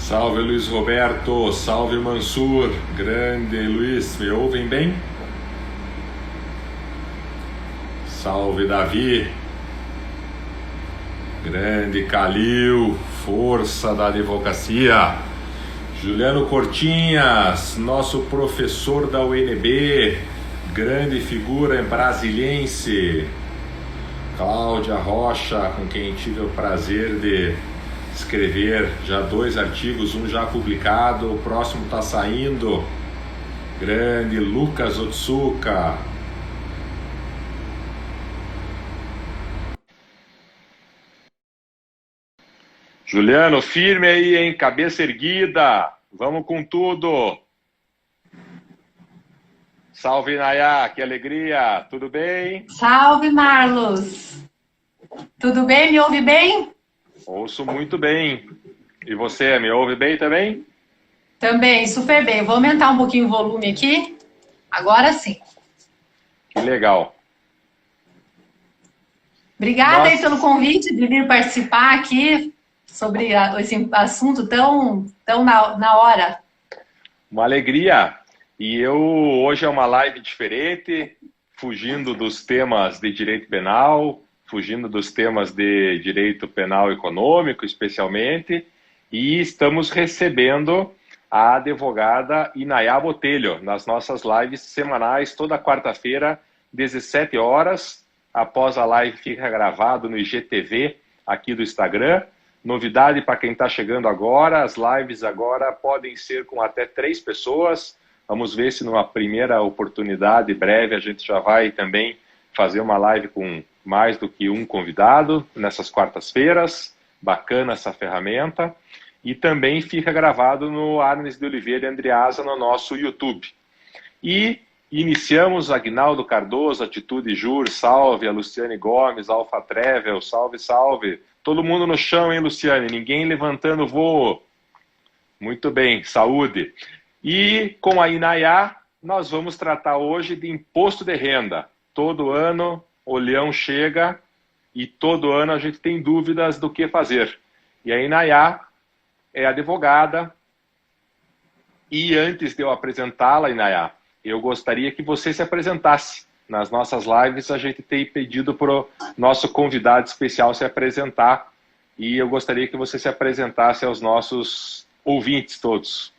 Salve Luiz Roberto, salve Mansur, grande Luiz, me ouvem bem? Salve Davi, grande Calil, força da advocacia. Juliano Cortinhas, nosso professor da UNB, grande figura brasiliense. Cláudia Rocha, com quem tive o prazer de escrever já 2 artigos, um já publicado, o próximo está saindo. Grande Lucas Otsuka. Juliano, firme aí, hein? Cabeça erguida. Vamos com tudo. Salve, Nayá, que alegria. Tudo bem? Salve, Marlos. Tudo bem? Me ouve bem? Ouço muito bem. E você, me ouve bem também? Também, super bem. Vou aumentar um pouquinho o volume aqui. Agora sim. Que legal. Obrigada aí pelo convite de vir participar aqui sobre esse assunto tão na hora. Uma alegria. E hoje é uma live diferente, fugindo dos temas de direito penal, fugindo dos temas de direito penal econômico, especialmente, e estamos recebendo a advogada Inayá Botelho nas nossas lives semanais, toda quarta-feira, 17 horas. Após a live fica gravado no IGTV aqui do Instagram. Novidade para quem está chegando agora, as lives agora podem ser com até 3 pessoas. Vamos ver se numa primeira oportunidade breve a gente já vai também fazer uma live com mais do que um convidado nessas quartas-feiras. Bacana essa ferramenta. E também fica gravado no Arnes de Oliveira e Andreasa no nosso YouTube. E iniciamos Aguinaldo Cardoso, Atitude Jur, salve, a Luciane Gomes, Alfa Travel, salve, salve. Todo mundo no chão, hein, Luciane? Ninguém levantando voo. Muito bem, saúde. E com a Inayá, nós vamos tratar hoje de imposto de renda. Todo ano o leão chega e todo ano a gente tem dúvidas do que fazer. E a Inayá é advogada. E antes de eu apresentá-la, Inayá, eu gostaria que você se apresentasse. Nas nossas lives a gente tem pedido para o nosso convidado especial se apresentar. E eu gostaria que você se apresentasse aos nossos ouvintes todos.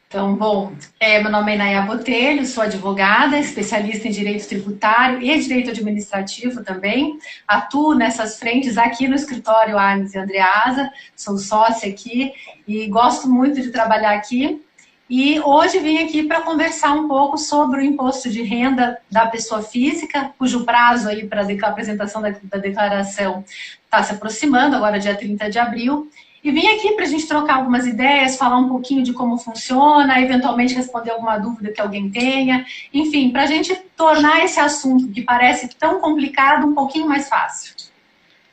Então, bom, meu nome é Inayá Botelho, sou advogada, especialista em direito tributário e direito administrativo também. Atuo nessas frentes aqui no escritório Arnes e Andreasa, sou sócia aqui e gosto muito de trabalhar aqui. E hoje vim aqui para conversar um pouco sobre o imposto de renda da pessoa física, cujo prazo aí para a apresentação da declaração está se aproximando, agora dia 30 de abril. E vim aqui para a gente trocar algumas ideias, falar um pouquinho de como funciona, eventualmente responder alguma dúvida que alguém tenha. Enfim, para a gente tornar esse assunto que parece tão complicado um pouquinho mais fácil.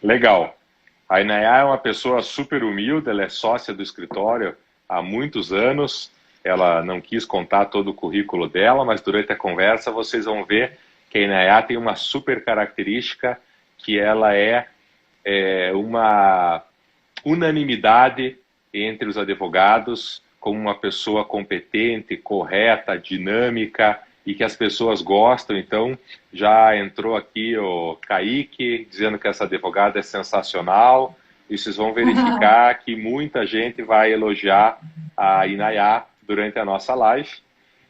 Legal. A Inayá é uma pessoa super humilde, ela é sócia do escritório há muitos anos. Ela não quis contar todo o currículo dela, mas durante a conversa vocês vão ver que a Inayá tem uma super característica, que ela é uma unanimidade entre os advogados, como uma pessoa competente, correta, dinâmica e que as pessoas gostam. Então, já entrou aqui o Kaique dizendo que essa advogada é sensacional, e vocês vão verificar que muita gente vai elogiar a Inayá durante a nossa live.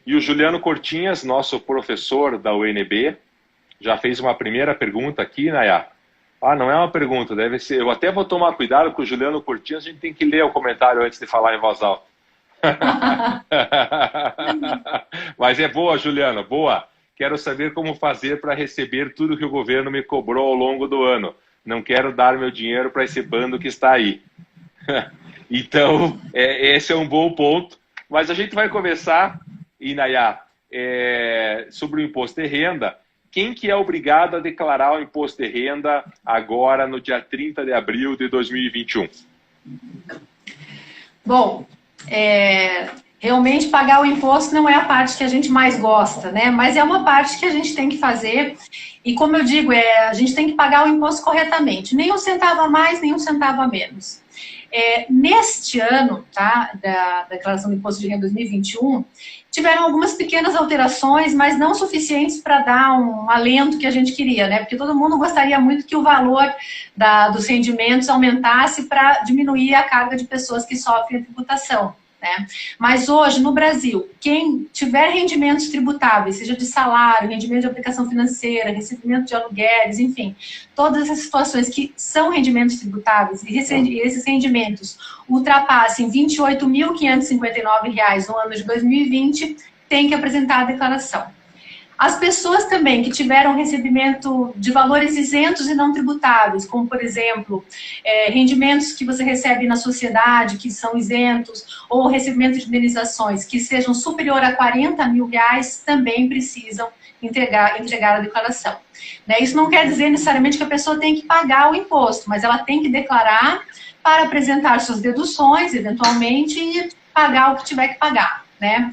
E o Juliano Cortinhas, nosso professor da UNB, já fez uma primeira pergunta aqui, Inayá. Não é uma pergunta, deve ser. Eu até vou tomar cuidado com o Juliano Cortinhas, a gente tem que ler o comentário antes de falar em voz alta. Mas é boa, Juliano, boa. Quero saber como fazer para receber tudo que o governo me cobrou ao longo do ano. Não quero dar meu dinheiro para esse bando que está aí. Então, esse é um bom ponto. Mas a gente vai começar, Inayá, sobre o imposto de renda. Quem que é obrigado a declarar o imposto de renda agora no dia 30 de abril de 2021? Bom, realmente pagar o imposto não é a parte que a gente mais gosta, né? Mas é uma parte que a gente tem que fazer. E como eu digo, a gente tem que pagar o imposto corretamente. Nem um centavo a mais, nem um centavo a menos. Neste ano, tá, da declaração do Imposto de Renda 2021, tiveram algumas pequenas alterações, mas não suficientes para dar um alento que a gente queria, né? Porque todo mundo gostaria muito que o valor dos rendimentos aumentasse para diminuir a carga de pessoas que sofrem a tributação. Né? Mas hoje, no Brasil, quem tiver rendimentos tributáveis, seja de salário, rendimento de aplicação financeira, recebimento de aluguéis, enfim, todas essas situações que são rendimentos tributáveis e esses rendimentos ultrapassem R$ 28.559 no ano de 2020, tem que apresentar a declaração. As pessoas também que tiveram recebimento de valores isentos e não tributáveis, como, por exemplo, rendimentos que você recebe na sociedade, que são isentos, ou recebimento de indenizações que sejam superior a R$ 40 mil, também precisam entregar a declaração. Né? Isso não quer dizer necessariamente que a pessoa tem que pagar o imposto, mas ela tem que declarar para apresentar suas deduções, eventualmente, e pagar o que tiver que pagar. Né?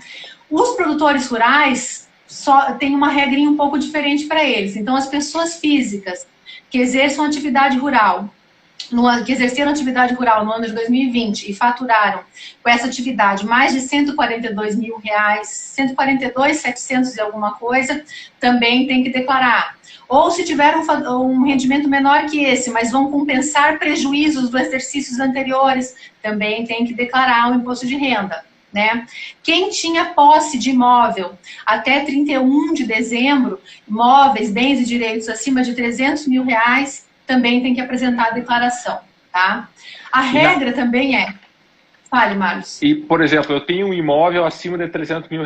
Os produtores rurais tem uma regrinha um pouco diferente para eles. Então, as pessoas físicas que exerçam atividade rural, que exerceram atividade rural no ano de 2020 e faturaram com essa atividade mais de R$ 142 mil, 142.700 e alguma coisa, também tem que declarar. Ou se tiver um rendimento menor que esse, mas vão compensar prejuízos dos exercícios anteriores, também tem que declarar o imposto de renda. Né? Quem tinha posse de imóvel até 31 de dezembro, imóveis, bens e direitos acima de R$ 300 mil, também tem que apresentar a declaração. Tá? A regra também é... Fale, Marcos. E, por exemplo, eu tenho um imóvel acima de R$ 300 mil,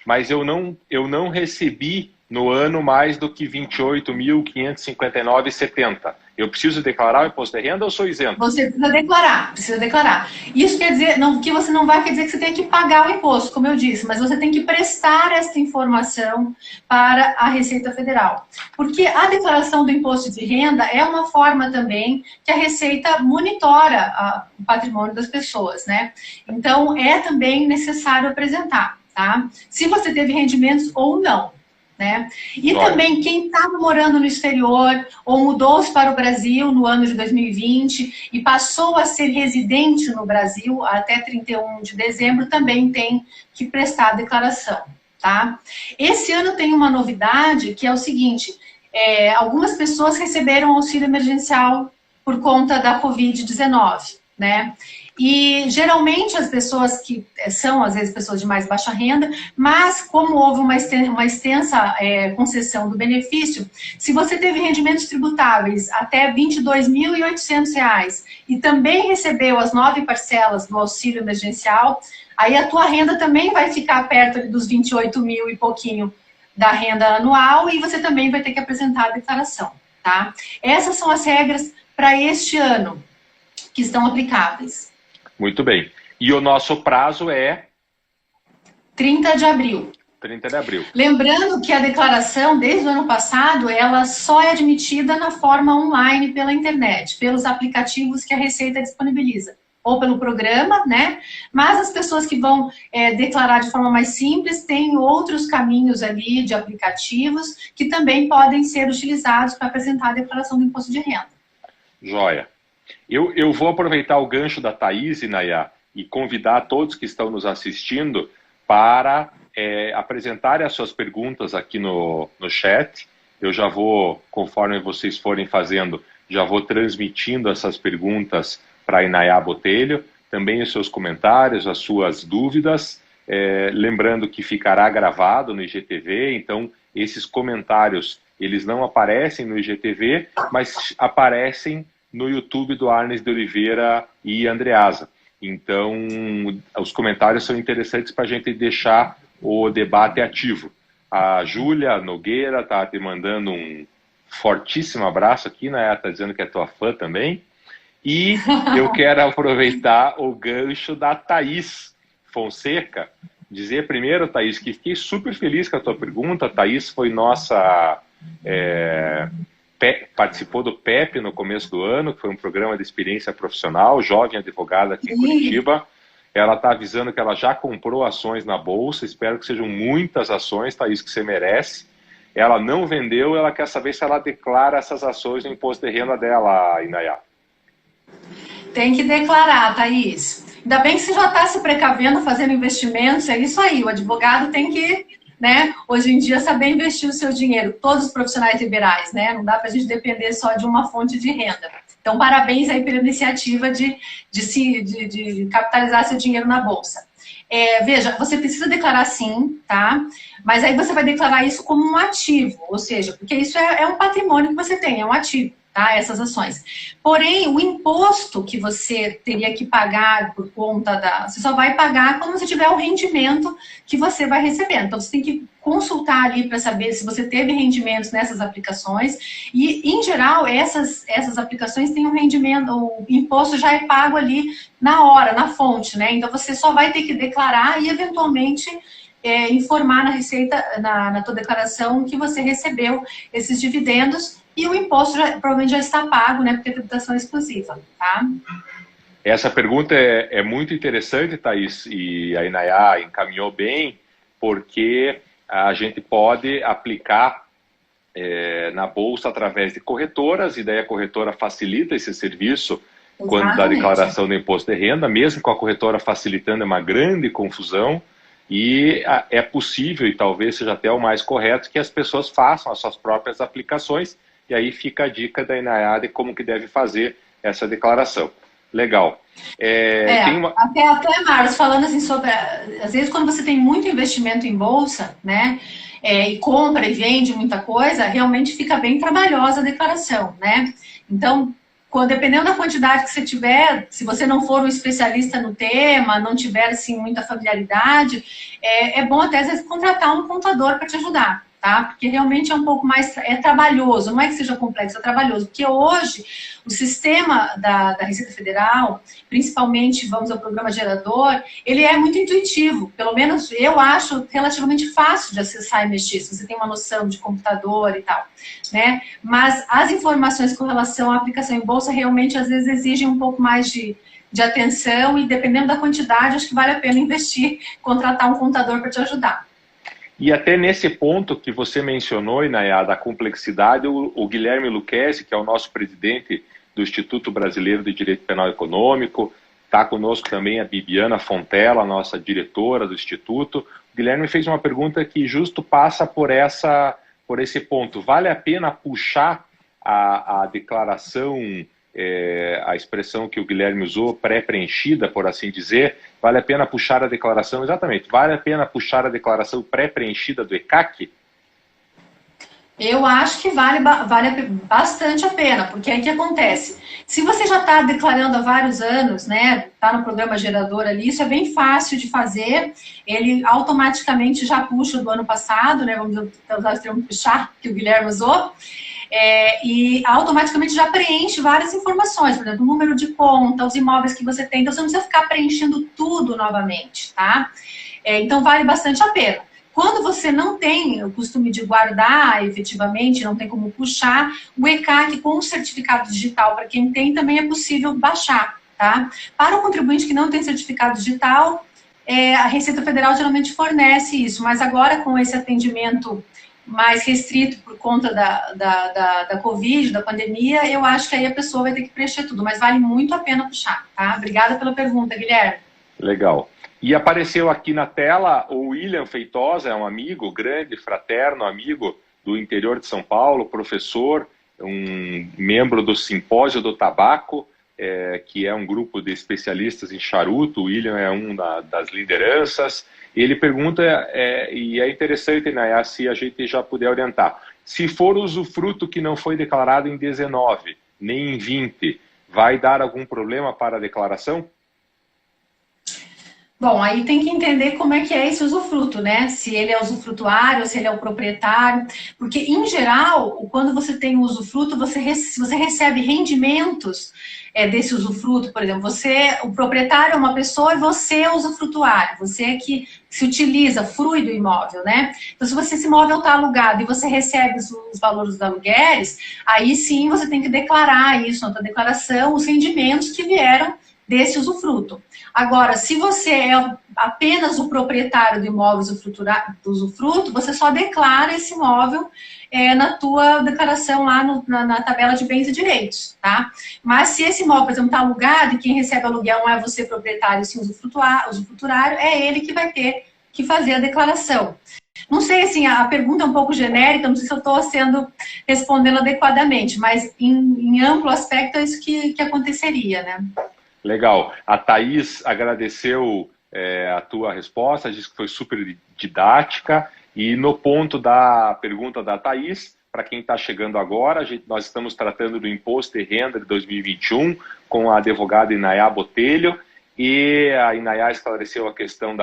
mas eu não recebi no ano mais do que R$ 28.559,70. Eu preciso declarar o imposto de renda ou sou isento? Você precisa declarar. Isso quer dizer, que você não vai quer dizer que você tem que pagar o imposto, como eu disse, mas você tem que prestar essa informação para a Receita Federal. Porque a declaração do imposto de renda é uma forma também que a Receita monitora o patrimônio das pessoas, né? Então, é também necessário apresentar, tá? Se você teve rendimentos ou não. Né? E também quem está morando no exterior ou mudou-se para o Brasil no ano de 2020 e passou a ser residente no Brasil até 31 de dezembro também tem que prestar a declaração. Tá? Esse ano tem uma novidade que é o seguinte, algumas pessoas receberam auxílio emergencial por conta da Covid-19, né? E geralmente as pessoas que são, às vezes, pessoas de mais baixa renda, mas como houve uma extensa concessão do benefício, se você teve rendimentos tributáveis até R$ 22.800 e também recebeu as 9 parcelas do auxílio emergencial, aí a tua renda também vai ficar perto ali dos 28 mil e pouquinho da renda anual e você também vai ter que apresentar a declaração, tá? Essas são as regras para este ano que estão aplicáveis. Muito bem. E o nosso prazo é? 30 de abril. 30 de abril. Lembrando que a declaração, desde o ano passado, ela só é admitida na forma online pela internet, pelos aplicativos que a Receita disponibiliza. Ou pelo programa, né? Mas as pessoas que vão declarar de forma mais simples, têm outros caminhos ali de aplicativos que também podem ser utilizados para apresentar a declaração do imposto de renda. Joia. Eu vou aproveitar o gancho da Thaís, Nayá, e convidar todos que estão nos assistindo para apresentarem as suas perguntas aqui no chat. Eu já vou, conforme vocês forem fazendo, já vou transmitindo essas perguntas para a Inayá Botelho, também os seus comentários, as suas dúvidas, lembrando que ficará gravado no IGTV, então esses comentários, eles não aparecem no IGTV, mas aparecem no YouTube do Arnes de Oliveira e Andreasa. Então, os comentários são interessantes para a gente deixar o debate ativo. A Júlia Nogueira está te mandando um fortíssimo abraço aqui, né? Está dizendo que é tua fã também. E eu quero aproveitar o gancho da Thaís Fonseca. Dizer primeiro, Thaís, que fiquei super feliz com a tua pergunta. A Thaís foi nossa... participou do PEP no começo do ano, que foi um programa de experiência profissional, jovem advogada aqui em Curitiba. Ela está avisando que ela já comprou ações na Bolsa, espero que sejam muitas ações, Thaís, que você merece. Ela não vendeu, ela quer saber se ela declara essas ações no imposto de renda dela, Inayá. Tem que declarar, Thaís. Ainda bem que você já está se precavendo, fazendo investimentos, é isso aí. O advogado tem que, né, hoje em dia, saber investir o seu dinheiro. Todos os profissionais liberais, né? Não dá para a gente depender só de uma fonte de renda. Então, parabéns aí pela iniciativa de capitalizar seu dinheiro na Bolsa. Veja, você precisa declarar sim, tá? Mas aí você vai declarar isso como um ativo, ou seja, porque isso é um patrimônio que você tem, é um ativo. Tá, essas ações. Porém, o imposto que você teria que pagar por conta você só vai pagar quando você tiver o rendimento que você vai receber. Então, você tem que consultar ali para saber se você teve rendimentos nessas aplicações. E, em geral, essas aplicações têm um rendimento, o imposto já é pago ali na hora, na fonte, né? Então, você só vai ter que declarar e, eventualmente, informar na Receita, na tua declaração, que você recebeu esses dividendos. E o imposto provavelmente já está pago, né? Porque é tributação exclusiva, tá? Essa pergunta é muito interessante, Thaís, e a Inayá encaminhou bem, porque a gente pode aplicar na Bolsa através de corretoras, e daí a corretora facilita esse serviço. Exatamente. Quando da declaração do imposto de renda, mesmo com a corretora facilitando, é uma grande confusão, e é possível, e talvez seja até o mais correto, que as pessoas façam as suas próprias aplicações. E aí fica a dica da Inayá de como que deve fazer essa declaração. Legal. Até Marcos, falando assim sobre... Às vezes, quando você tem muito investimento em bolsa, né? E compra e vende muita coisa, realmente fica bem trabalhosa a declaração, né? Então, dependendo da quantidade que você tiver, se você não for um especialista no tema, não tiver, assim, muita familiaridade, é bom até, às vezes, contratar um contador para te ajudar. Tá? Porque realmente é um pouco mais trabalhoso, não é que seja complexo, é trabalhoso, porque hoje o sistema da Receita Federal, principalmente, vamos ao programa gerador, ele é muito intuitivo, pelo menos eu acho relativamente fácil de acessar e mexer, se você tem uma noção de computador e tal, né? Mas as informações com relação à aplicação em bolsa realmente às vezes exigem um pouco mais de atenção, e dependendo da quantidade, acho que vale a pena investir, contratar um contador para te ajudar. E até nesse ponto que você mencionou, Inayá, da complexidade, o Guilherme Lucchesi, que é o nosso presidente do Instituto Brasileiro de Direito Penal Econômico, está conosco também a Bibiana Fontela, nossa diretora do Instituto. O Guilherme fez uma pergunta que justo passa por esse ponto. Vale a pena puxar a declaração, a expressão que o Guilherme usou, pré-preenchida, por assim dizer, vale a pena puxar a declaração, exatamente, vale a pena puxar a declaração pré-preenchida do ECAC? Eu acho que vale bastante a pena, porque aí o que acontece? Se você já está declarando há vários anos, né, está no programa gerador ali, isso é bem fácil de fazer, ele automaticamente já puxa do ano passado, né, vamos usar o termo puxar, que o Guilherme usou, e automaticamente já preenche várias informações, por exemplo, o número de conta, os imóveis que você tem, então você não precisa ficar preenchendo tudo novamente, tá? Então vale bastante a pena. Quando você não tem o costume de guardar efetivamente, não tem como puxar, o ECAC com o certificado digital, para quem tem, também é possível baixar, tá? Para o contribuinte que não tem certificado digital, a Receita Federal geralmente fornece isso, mas agora com esse atendimento mais restrito por conta da Covid, da pandemia, eu acho que aí a pessoa vai ter que preencher tudo, mas vale muito a pena puxar, tá? Obrigada pela pergunta, Guilherme. Legal. E apareceu aqui na tela o William Feitosa, é um amigo, grande, fraterno amigo do interior de São Paulo, professor, um membro do Simpósio do Tabaco, que é um grupo de especialistas em charuto. O William é um das lideranças. Ele pergunta, e é interessante, Inayá, se a gente já puder orientar, se for usufruto que não foi declarado em 19, nem em 20, vai dar algum problema para a declaração? Bom, aí tem que entender como é que é esse usufruto, né? Se ele é usufrutuário, se ele é o proprietário. Porque, em geral, quando você tem um usufruto, você recebe rendimentos desse usufruto. Por exemplo, o proprietário é uma pessoa e você é o usufrutuário. Você é que se utiliza, frui do imóvel, né? Então, se esse imóvel está alugado e você recebe os valores dos aluguéis, aí sim você tem que declarar isso na sua declaração, os rendimentos que vieram desse usufruto. Agora, se você é apenas o proprietário do imóvel usufruto, você só declara esse imóvel na tua declaração lá na tabela de bens e direitos, tá? Mas se esse imóvel, por exemplo, está alugado e quem recebe aluguel não é você proprietário, sim usufrutuário, é ele que vai ter que fazer a declaração. Não sei, assim, a pergunta é um pouco genérica, não sei se eu estou respondendo adequadamente, mas em amplo aspecto é isso que aconteceria, né? Legal. A Thaís agradeceu a tua resposta, disse que foi super didática. E no ponto da pergunta da Thaís, para quem está chegando agora, nós estamos tratando do Imposto de Renda de 2021 com a advogada Inayá Botelho, e a Inayá esclareceu a questão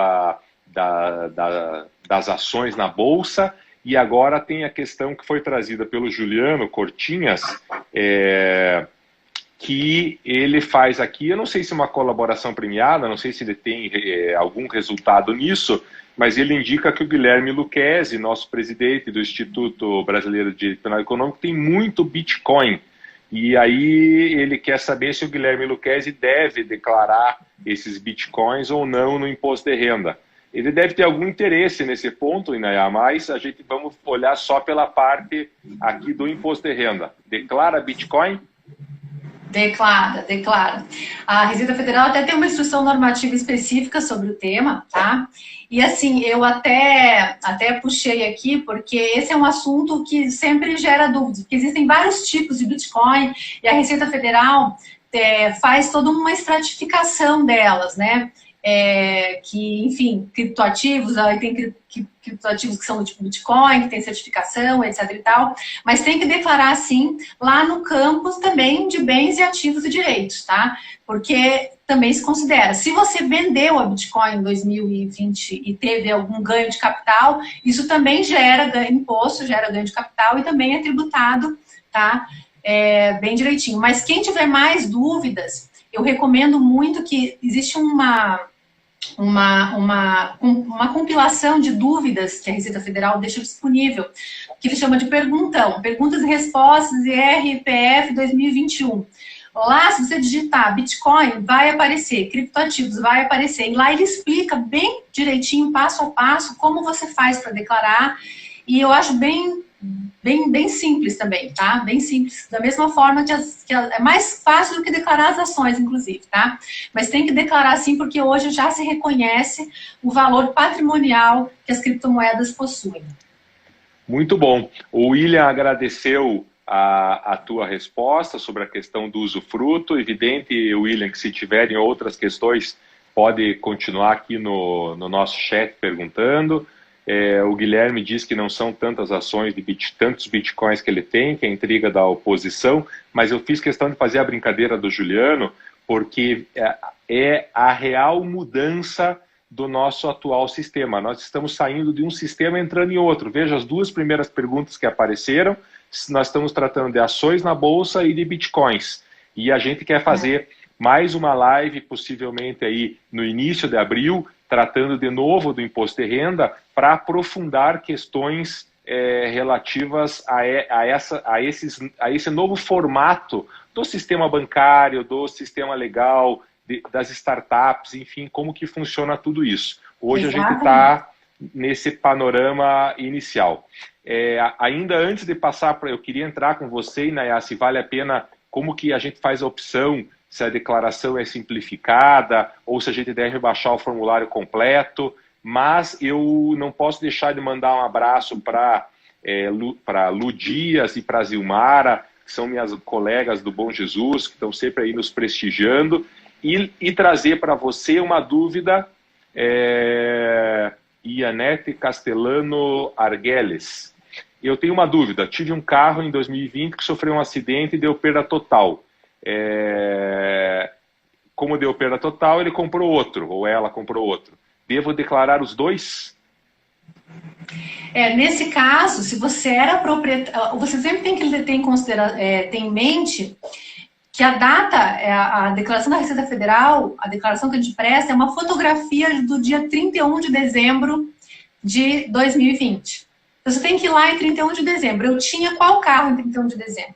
das ações na Bolsa, e agora tem a questão que foi trazida pelo Juliano Cortinhas, que ele faz aqui, eu não sei se é uma colaboração premiada, não sei se ele tem algum resultado nisso, mas ele indica que o Guilherme Lucchesi, nosso presidente do Instituto Brasileiro de Direito Penal Econômico, tem muito Bitcoin. E aí ele quer saber se o Guilherme Lucchesi deve declarar esses Bitcoins ou não no imposto de renda. Ele deve ter algum interesse nesse ponto, Inayá, mas a gente vamos olhar só pela parte aqui do imposto de renda. Declara Bitcoin? Declara. A Receita Federal até tem uma instrução normativa específica sobre o tema, tá? E assim, eu até puxei aqui, porque esse é um assunto que sempre gera dúvidas, porque existem vários tipos de Bitcoin, e a Receita Federal faz toda uma estratificação delas, né? Que, enfim, criptoativos, aí tem criptoativos que são do tipo Bitcoin, que tem certificação, etc e tal, mas tem que declarar, sim, lá no campus também de bens e ativos e direitos, tá? Porque também se considera, se você vendeu a Bitcoin em 2020 e teve algum ganho de capital, isso também gera imposto, gera ganho de capital e também é tributado, tá? Bem direitinho. Mas quem tiver mais dúvidas, eu recomendo muito que existe uma compilação de dúvidas que a Receita Federal deixa disponível, que ele chama de Perguntão, Perguntas e Respostas RPF 2021. Lá, se você digitar Bitcoin, vai aparecer, criptoativos, vai aparecer. E lá ele explica bem direitinho, passo a passo, como você faz para declarar. E eu acho bem simples também, tá? Bem simples. Da mesma forma que é mais fácil do que declarar as ações, inclusive, tá? Mas tem que declarar sim, porque hoje já se reconhece o valor patrimonial que as criptomoedas possuem. Muito bom. O William agradeceu a tua resposta sobre a questão do usufruto. Evidente, William, que se tiverem outras questões, pode continuar aqui no nosso chat perguntando. O Guilherme diz que não são tantas ações tantos bitcoins que ele tem, que é a intriga da oposição, mas eu fiz questão de fazer a brincadeira do Juliano, porque é a real mudança do nosso atual sistema. Nós estamos saindo de um sistema entrando em outro. Veja as duas primeiras perguntas que apareceram, nós estamos tratando de ações na Bolsa e de bitcoins. E a gente quer fazer mais uma live, possivelmente aí no início de abril, tratando de novo do imposto de renda, para aprofundar questões relativas a esse novo formato do sistema bancário, do sistema legal, das startups, enfim, como que funciona tudo isso. Hoje Exatamente. A gente está nesse panorama inicial. Ainda antes de passar eu queria entrar com você, Inayá, se vale a pena, como que a gente faz a opção, se a declaração é simplificada ou se a gente deve baixar o formulário completo, mas eu não posso deixar de mandar um abraço para Lu Dias e para Zilmara, que são minhas colegas do Bom Jesus, que estão sempre aí nos prestigiando, e trazer para você uma dúvida, Ianete Castellano Arguelles. Eu tenho uma dúvida, tive um carro em 2020 que sofreu um acidente e deu perda total. Como deu perda total, ele comprou outro, ou ela comprou outro. Devo declarar os dois? Nesse caso, se você era proprietário, você sempre tem que ter em mente que a data, a declaração da Receita Federal, a declaração que a gente presta é uma fotografia do dia 31 de dezembro de 2020. Então, você tem que ir lá em 31 de dezembro. Eu tinha qual carro em 31 de dezembro?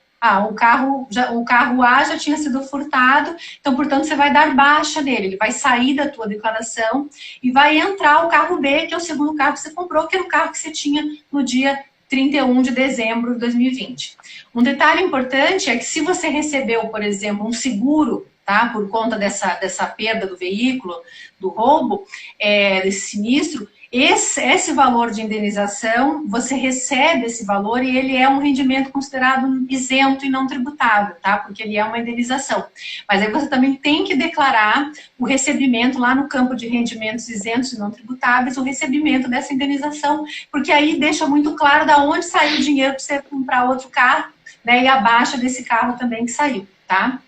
o carro A já tinha sido furtado, então, portanto, você vai dar baixa nele, ele vai sair da tua declaração e vai entrar o carro B, que é o segundo carro que você comprou, que era o carro que você tinha no dia 31 de dezembro de 2020. Um detalhe importante é que se você recebeu, por exemplo, um seguro, tá, por conta dessa perda do veículo, do roubo, desse sinistro, esse valor de indenização, você recebe esse valor e ele é um rendimento considerado isento e não tributável, tá? Porque ele é uma indenização. Mas aí você também tem que declarar o recebimento lá no campo de rendimentos isentos e não tributáveis, o recebimento dessa indenização, porque aí deixa muito claro de onde saiu o dinheiro para você comprar outro carro, né? E a baixa desse carro também que saiu, tá?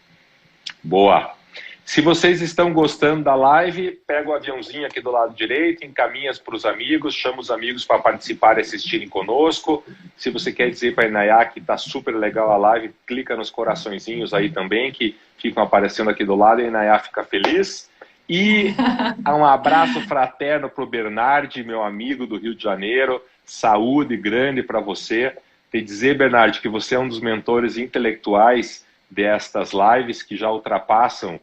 Boa! Se vocês estão gostando da live, pega o aviãozinho aqui do lado direito, encaminha para os amigos, chama os amigos para participar e assistirem conosco. Se você quer dizer para a Inayá que está super legal a live, clica nos coraçõezinhos aí também, que ficam aparecendo aqui do lado, e a Inayá fica feliz. E um abraço fraterno para o Bernard, meu amigo do Rio de Janeiro. Saúde grande para você. E dizer, Bernard, que você é um dos mentores intelectuais destas lives que já ultrapassam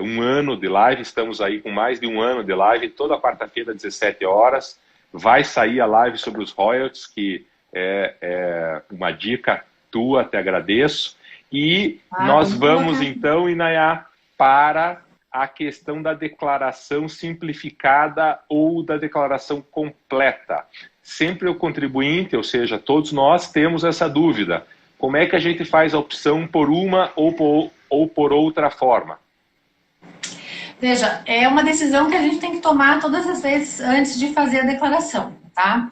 um ano de live. Estamos aí com mais de um ano de live, toda quarta-feira, 17 horas. Vai sair a live sobre os royalties, que é uma dica tua, te agradeço. E nós vamos então, Inayá, para a questão da declaração simplificada ou da declaração completa. Sempre o contribuinte, ou seja, todos nós temos essa dúvida. Como é que a gente faz a opção por uma ou por outra forma? Veja, é uma decisão que a gente tem que tomar todas as vezes antes de fazer a declaração, tá?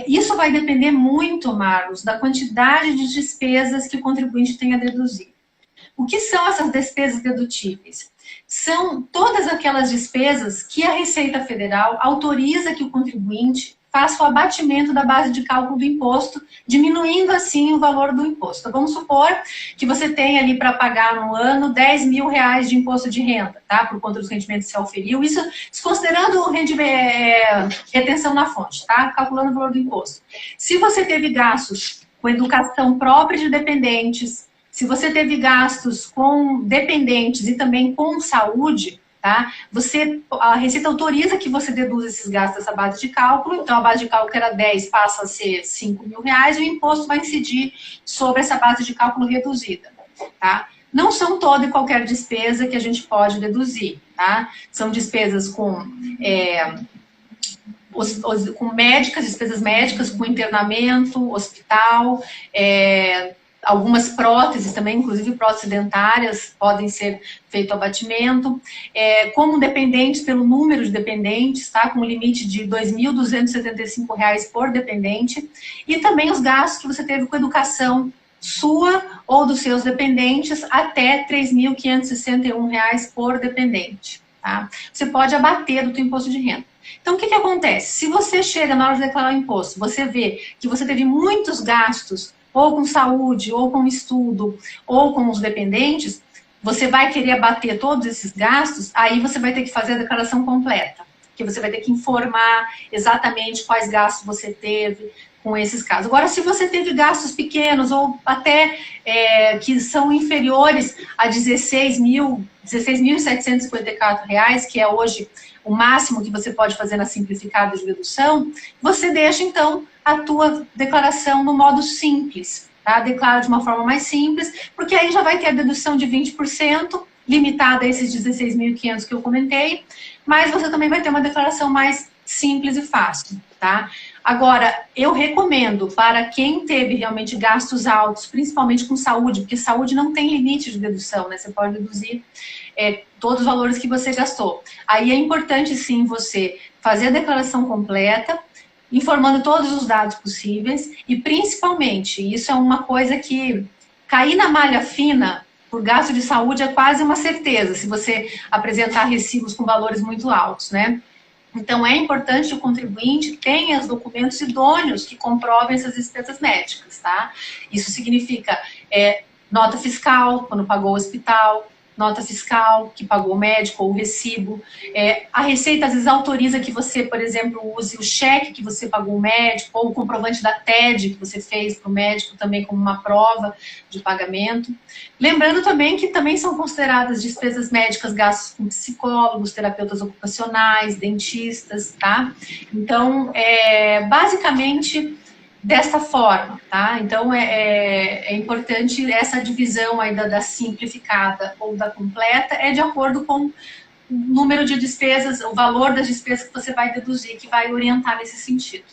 Isso vai depender muito, Marlos, da quantidade de despesas que o contribuinte tem a deduzir. O que são essas despesas dedutíveis? São todas aquelas despesas que a Receita Federal autoriza que o contribuinte faça o abatimento da base de cálculo do imposto, diminuindo assim o valor do imposto. Então, vamos supor que você tem ali para pagar no ano R$10.000 de imposto de renda, tá? Por conta dos rendimentos que se auferiu. Isso desconsiderando o retenção na fonte, tá? Calculando o valor do imposto. Se você teve gastos com educação própria de dependentes, se você teve gastos com dependentes e também com saúde, tá? A Receita autoriza que você deduza esses gastos dessa base de cálculo. Então, a base de cálculo que era 10 passa a ser R$5.000 e o imposto vai incidir sobre essa base de cálculo reduzida, tá? Não são toda e qualquer despesa que a gente pode deduzir, tá? São despesas com despesas médicas, com internamento, hospital, algumas próteses também, inclusive próteses dentárias, podem ser feito abatimento. Como dependentes, pelo número de dependentes, tá? Com limite de R$2.275 por dependente. E também os gastos que você teve com educação sua ou dos seus dependentes, até R$3.561 por dependente. Tá? Você pode abater do teu imposto de renda. Então, o que acontece? Se você chega na hora de declarar o imposto, você vê que você teve muitos gastos ou com saúde, ou com estudo, ou com os dependentes, você vai querer abater todos esses gastos, aí você vai ter que fazer a declaração completa, que você vai ter que informar exatamente quais gastos você teve com esses casos. Agora, se você teve gastos pequenos, ou até que são inferiores a R$16.754, que é hoje o máximo que você pode fazer na simplificada de dedução, você deixa, então, a tua declaração no modo simples, tá? Declara de uma forma mais simples, porque aí já vai ter a dedução de 20%, limitada a esses 16.500 que eu comentei, mas você também vai ter uma declaração mais simples e fácil, tá? Agora, eu recomendo para quem teve realmente gastos altos, principalmente com saúde, porque saúde não tem limite de dedução, né? Você pode deduzir todos os valores que você gastou. Aí é importante, sim, você fazer a declaração completa, informando todos os dados possíveis e, principalmente, isso é uma coisa que cair na malha fina por gasto de saúde é quase uma certeza, se você apresentar recibos com valores muito altos, né? Então, é importante que o contribuinte tenha os documentos idôneos que comprovem essas despesas médicas, tá? Isso significa nota fiscal, quando pagou o hospital, nota fiscal que pagou o médico ou o recibo. A Receita às vezes autoriza que você, por exemplo, use o cheque que você pagou o médico ou o comprovante da TED que você fez para o médico também como uma prova de pagamento. Lembrando também que também são consideradas despesas médicas gastos com psicólogos, terapeutas ocupacionais, dentistas, tá? Então, basicamente desta forma, tá? Então, é importante essa divisão aí da simplificada ou da completa, de acordo com o número de despesas, o valor das despesas que você vai deduzir, que vai orientar nesse sentido.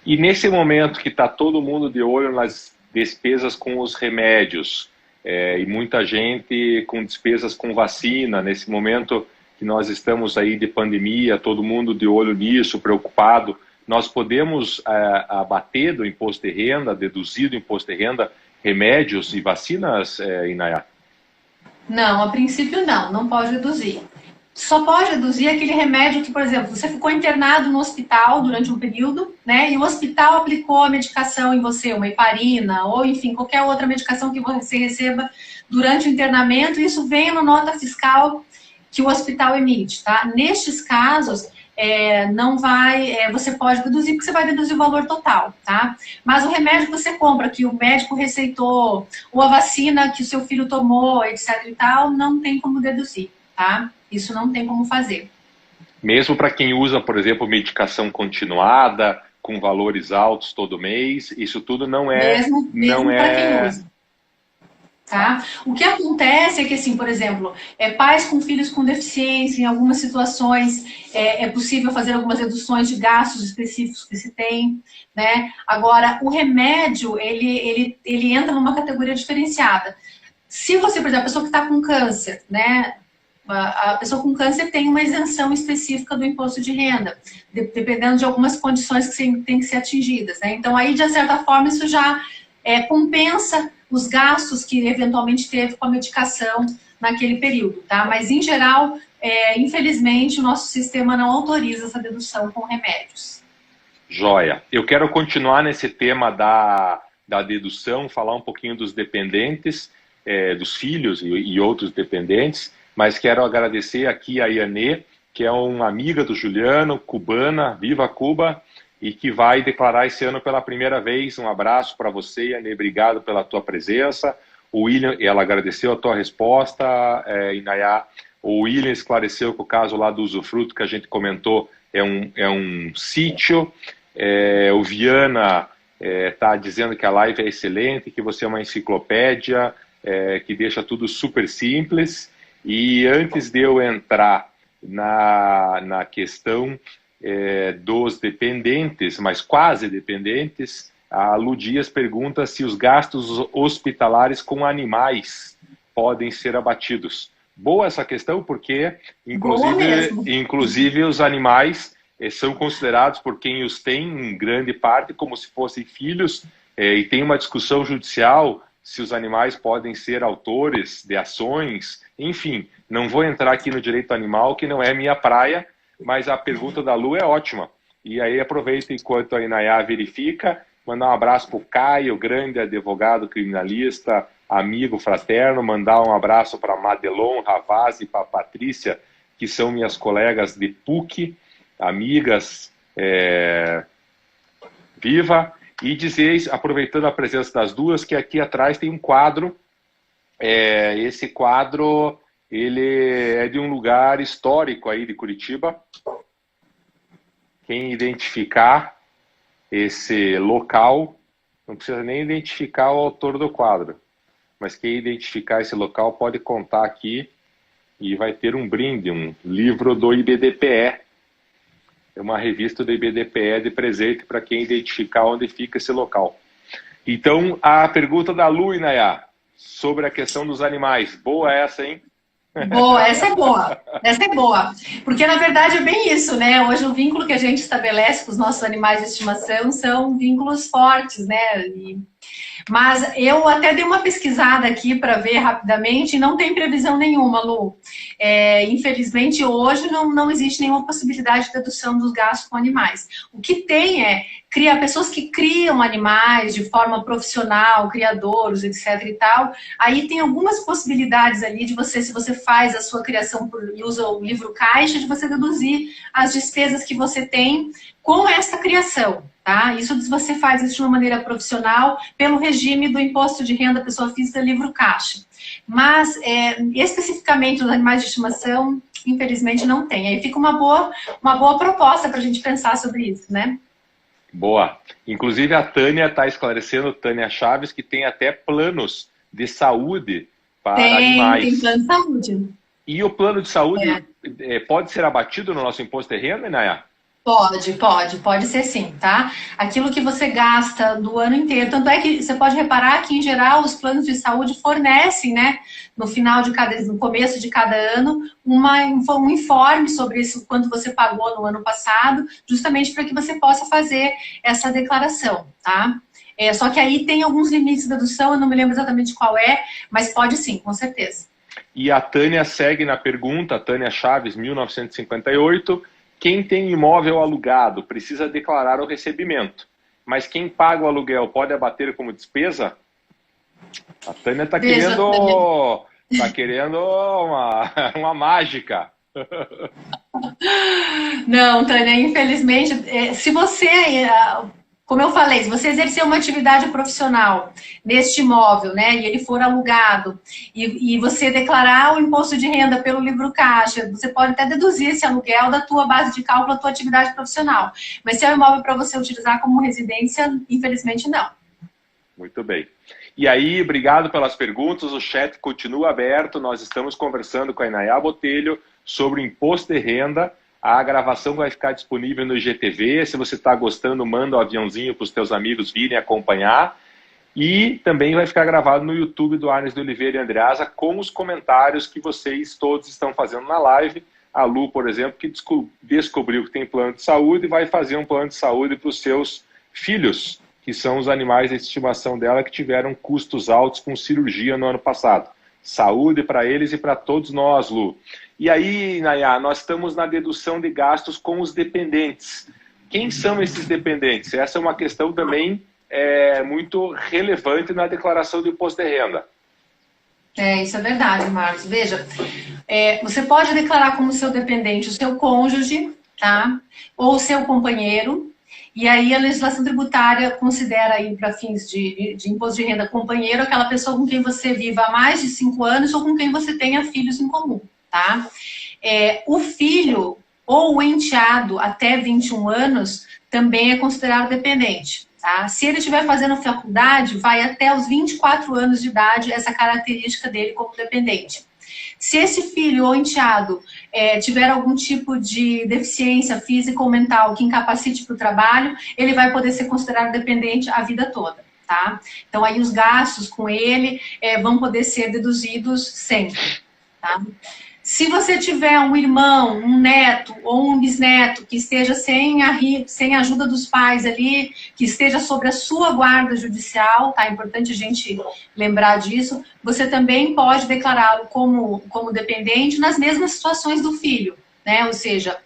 E nesse momento que está todo mundo de olho nas despesas com os remédios, e muita gente com despesas com vacina, nesse momento que nós estamos aí de pandemia, todo mundo de olho nisso, preocupado, nós podemos abater do imposto de renda, deduzir do imposto de renda, remédios e vacinas, Inayá? Não, a princípio não pode deduzir. Só pode deduzir aquele remédio que, por exemplo, você ficou internado no hospital durante um período, né, e o hospital aplicou a medicação em você, uma heparina, ou enfim, qualquer outra medicação que você receba durante o internamento, e isso vem na nota fiscal que o hospital emite, tá? Nestes casos, não vai, você pode deduzir, porque você vai deduzir o valor total, tá? Mas o remédio que você compra, que o médico receitou, ou a vacina que o seu filho tomou, etc e tal, não tem como deduzir, tá? Isso não tem como fazer. Mesmo para quem usa, por exemplo, medicação continuada, com valores altos todo mês, isso tudo não é... Mesmo para quem usa. Tá? O que acontece é que, assim, por exemplo, pais com filhos com deficiência, em algumas situações é possível fazer algumas reduções de gastos específicos que se tem, né? Agora, o remédio, ele entra numa categoria diferenciada. Se você, por exemplo, a pessoa que está com câncer, né? A pessoa com câncer tem uma isenção específica do imposto de renda, dependendo de algumas condições que tem que ser atingidas, né? Então, aí, de certa forma, isso já compensa os gastos que eventualmente teve com a medicação naquele período, tá? Mas, em geral, infelizmente, o nosso sistema não autoriza essa dedução com remédios. Joia. Eu quero continuar nesse tema da dedução, falar um pouquinho dos dependentes, dos filhos e outros dependentes, mas quero agradecer aqui a Ianê, que é uma amiga do Juliano, cubana, viva Cuba, e que vai declarar esse ano pela primeira vez. Um abraço para você, Ianê, obrigado pela tua presença. O William, ela agradeceu a tua resposta, Inayá. O William esclareceu que o caso lá do usufruto que a gente comentou é um sítio. O Viana está dizendo que a live é excelente, que você é uma enciclopédia, que deixa tudo super simples. E antes de eu entrar na questão dos dependentes, mas quase dependentes, a Lu Dias pergunta se os gastos hospitalares com animais podem ser abatidos. Boa essa questão, porque inclusive os animais são considerados por quem os tem, em grande parte, como se fossem filhos, e tem uma discussão judicial se os animais podem ser autores de ações, enfim, não vou entrar aqui no direito animal, que não é minha praia, mas a pergunta da Lu é ótima. E aí aproveito enquanto a Inayá verifica, mandar um abraço para o Caio, grande advogado criminalista, amigo fraterno, mandar um abraço para Madelon Ravazzi e para Patrícia, que são minhas colegas de PUC, amigas, viva, e dizer, aproveitando a presença das duas, que aqui atrás tem um quadro, esse quadro, ele é de um lugar histórico aí de Curitiba. Quem identificar esse local, não precisa nem identificar o autor do quadro, mas quem identificar esse local pode contar aqui e vai ter um brinde, um livro do IBDPE. É uma revista do IBDPE de presente para quem identificar onde fica esse local. Então, a pergunta da Lu, Inayá, sobre a questão dos animais. Boa essa, hein? Boa, essa é boa. Essa é boa. Porque, na verdade, é bem isso, né? Hoje, o vínculo que a gente estabelece com os nossos animais de estimação são vínculos fortes, né? Mas eu até dei uma pesquisada aqui para ver rapidamente e não tem previsão nenhuma, Lu. Infelizmente, hoje não existe nenhuma possibilidade de dedução dos gastos com animais. O que tem pessoas que criam animais de forma profissional, criadouros, etc e tal. Aí tem algumas possibilidades ali de você, se você faz a sua criação e usa o livro caixa, de você deduzir as despesas que você tem com essa criação. Tá? Isso você faz isso de uma maneira profissional pelo regime do imposto de renda pessoa física livro caixa. Mas, especificamente os animais de estimação, infelizmente não tem. Aí fica uma boa proposta para a gente pensar sobre isso, né? Boa. Inclusive a Tânia está esclarecendo, Tânia Chaves, que tem até planos de saúde para animais. Tem plano de saúde. E o plano de saúde pode ser abatido no nosso imposto de renda, Inaya? Pode ser sim, tá? Aquilo que você gasta do ano inteiro. Tanto é que você pode reparar que, em geral, os planos de saúde fornecem, né, no começo de cada ano, um informe sobre isso, quanto você pagou no ano passado, justamente para que você possa fazer essa declaração, tá? Só que aí tem alguns limites de dedução, eu não me lembro exatamente qual mas pode sim, com certeza. E a Tânia segue na pergunta, Tânia Chaves, 1958. Quem tem imóvel alugado precisa declarar o recebimento, mas quem paga o aluguel pode abater como despesa? A Tânia está querendo uma mágica. Não, Tânia, infelizmente, se você, como eu falei, se você exercer uma atividade profissional neste imóvel, né, e ele for alugado, e você declarar o imposto de renda pelo livro caixa, você pode até deduzir esse aluguel da tua base de cálculo da tua atividade profissional. Mas se é um imóvel para você utilizar como residência, infelizmente não. Muito bem. E aí, obrigado pelas perguntas, o chat continua aberto, nós estamos conversando com a Inaya Botelho sobre o imposto de renda. A gravação vai ficar disponível no IGTV. Se você está gostando, manda o aviãozinho para os teus amigos virem acompanhar. E também vai ficar gravado no YouTube do Arnes de Oliveira e Andreasa com os comentários que vocês todos estão fazendo na live. A Lu, por exemplo, que descobriu que tem plano de saúde e vai fazer um plano de saúde para os seus filhos, que são os animais de estimação dela que tiveram custos altos com cirurgia no ano passado. Saúde para eles e para todos nós, Lu. E aí, Inaya, nós estamos na dedução de gastos com os dependentes. Quem são esses dependentes? Essa é uma questão também muito relevante na declaração do imposto de renda. Isso é verdade, Marcos. Veja, você pode declarar como seu dependente o seu cônjuge, tá? Ou o seu companheiro. E aí a legislação tributária considera aí para fins de imposto de renda companheiro aquela pessoa com quem você viva há mais de 5 anos ou com quem você tenha filhos em comum. Tá? O filho ou o enteado até 21 anos também é considerado dependente. Tá? Se ele estiver fazendo faculdade, vai até os 24 anos de idade essa característica dele como dependente. Se esse filho ou enteado tiver algum tipo de deficiência física ou mental que incapacite para o trabalho, ele vai poder ser considerado dependente a vida toda. Tá? Então, aí os gastos com ele vão poder ser deduzidos sempre. Tá? Se você tiver um irmão, um neto ou um bisneto que esteja sem a ajuda dos pais ali, que esteja sob a sua guarda judicial, tá? É importante a gente lembrar disso, você também pode declará-lo como dependente nas mesmas situações do filho, né? Ou seja,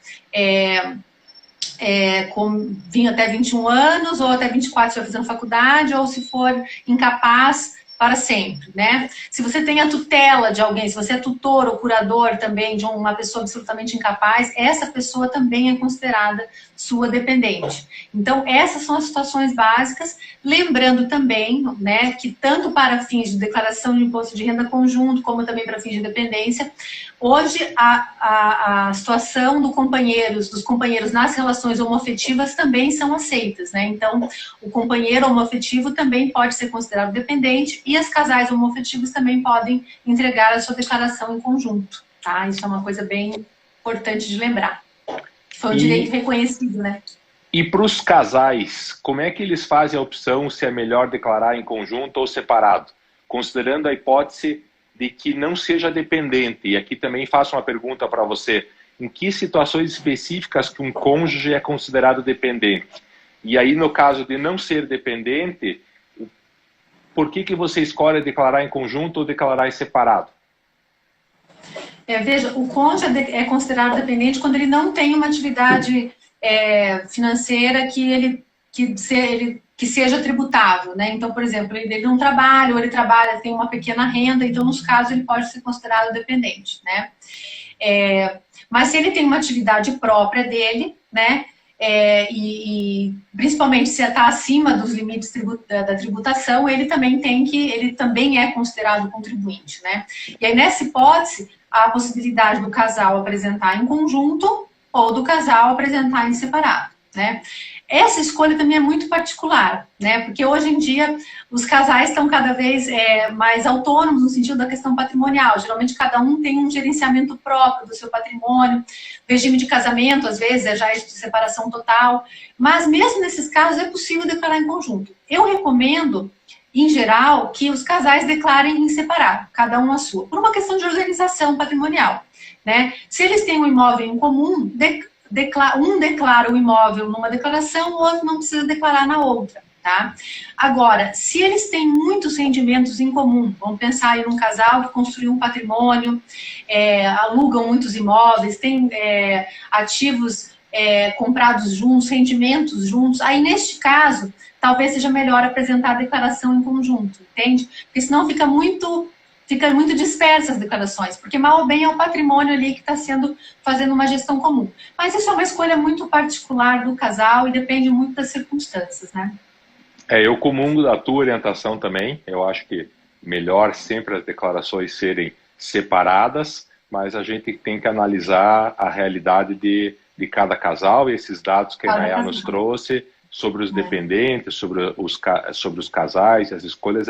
vim até 21 anos, ou até 24 se estiver fazendo faculdade, ou se for incapaz para sempre, né? Se você tem a tutela de alguém, se você é tutor ou curador também de uma pessoa absolutamente incapaz, essa pessoa também é considerada sua dependente. Então, essas são as situações básicas, lembrando também, né, que tanto para fins de declaração de imposto de renda conjunto, como também para fins de dependência, hoje a situação dos companheiros nas relações homoafetivas também são aceitas, né? Então, o companheiro homoafetivo também pode ser considerado dependente e as casais homoafetivos também podem entregar a sua declaração em conjunto, tá? Isso é uma coisa bem importante de lembrar. Foi um direito reconhecido, né? E para os casais, como é que eles fazem a opção se é melhor declarar em conjunto ou separado? Considerando a hipótese de que não seja dependente. E aqui também faço uma pergunta para você. Em que situações específicas que um cônjuge é considerado dependente? E aí, no caso de não ser dependente, por que você escolhe declarar em conjunto ou declarar em separado? Veja, o cônjuge é considerado dependente quando ele não tem uma atividade financeira que seja tributável, né? Então, por exemplo, ele não trabalha, ou ele trabalha, tem uma pequena renda, então, nos casos, ele pode ser considerado dependente, né? Mas se ele tem uma atividade própria dele, né? E principalmente se está acima dos limites da tributação, ele também é considerado contribuinte, né? E aí, nessa hipótese, há a possibilidade do casal apresentar em conjunto ou do casal apresentar em separado, né? Essa escolha também é muito particular, né? Porque hoje em dia os casais estão cada vez mais autônomos no sentido da questão patrimonial. Geralmente cada um tem um gerenciamento próprio do seu patrimônio. O regime de casamento, às vezes, já é de separação total. Mas mesmo nesses casos é possível declarar em conjunto. Eu recomendo, em geral, que os casais declarem em separado, cada um a sua, por uma questão de organização patrimonial, né? Se eles têm um imóvel em comum, um declara o imóvel numa declaração, o outro não precisa declarar na outra, tá? Agora, se eles têm muitos rendimentos em comum, vamos pensar em um casal que construiu um patrimônio, alugam muitos imóveis, tem ativos comprados juntos, rendimentos juntos, aí neste caso, talvez seja melhor apresentar a declaração em conjunto, entende? Porque senão fica muito dispersas as declarações, porque mal ou bem é o patrimônio ali que está fazendo uma gestão comum. Mas isso é uma escolha muito particular do casal e depende muito das circunstâncias, né? Eu comungo da tua orientação também. Eu acho que melhor sempre as declarações serem separadas, mas a gente tem que analisar a realidade de cada casal e esses dados que a Nayá nos trouxe sobre os dependentes, sobre os casais, as escolhas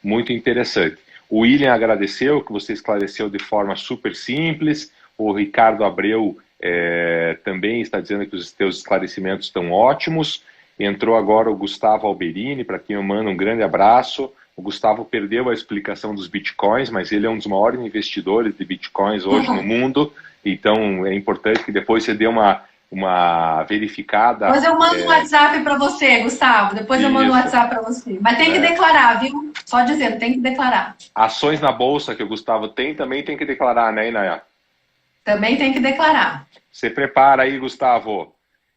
muito interessante. O William agradeceu, que você esclareceu de forma super simples. O Ricardo Abreu também está dizendo que os teus esclarecimentos estão ótimos. Entrou agora o Gustavo Alberini, para quem eu mando um grande abraço. O Gustavo perdeu a explicação dos bitcoins, mas ele é um dos maiores investidores de bitcoins hoje no mundo. Então é importante que depois você dê uma verificada. Depois eu mando um WhatsApp para você, Gustavo. Depois eu mando um WhatsApp para você. Mas tem que declarar, viu? Só dizendo, tem que declarar. Ações na bolsa que o Gustavo também tem que declarar, né, Nayá? Também tem que declarar. Você prepara aí, Gustavo.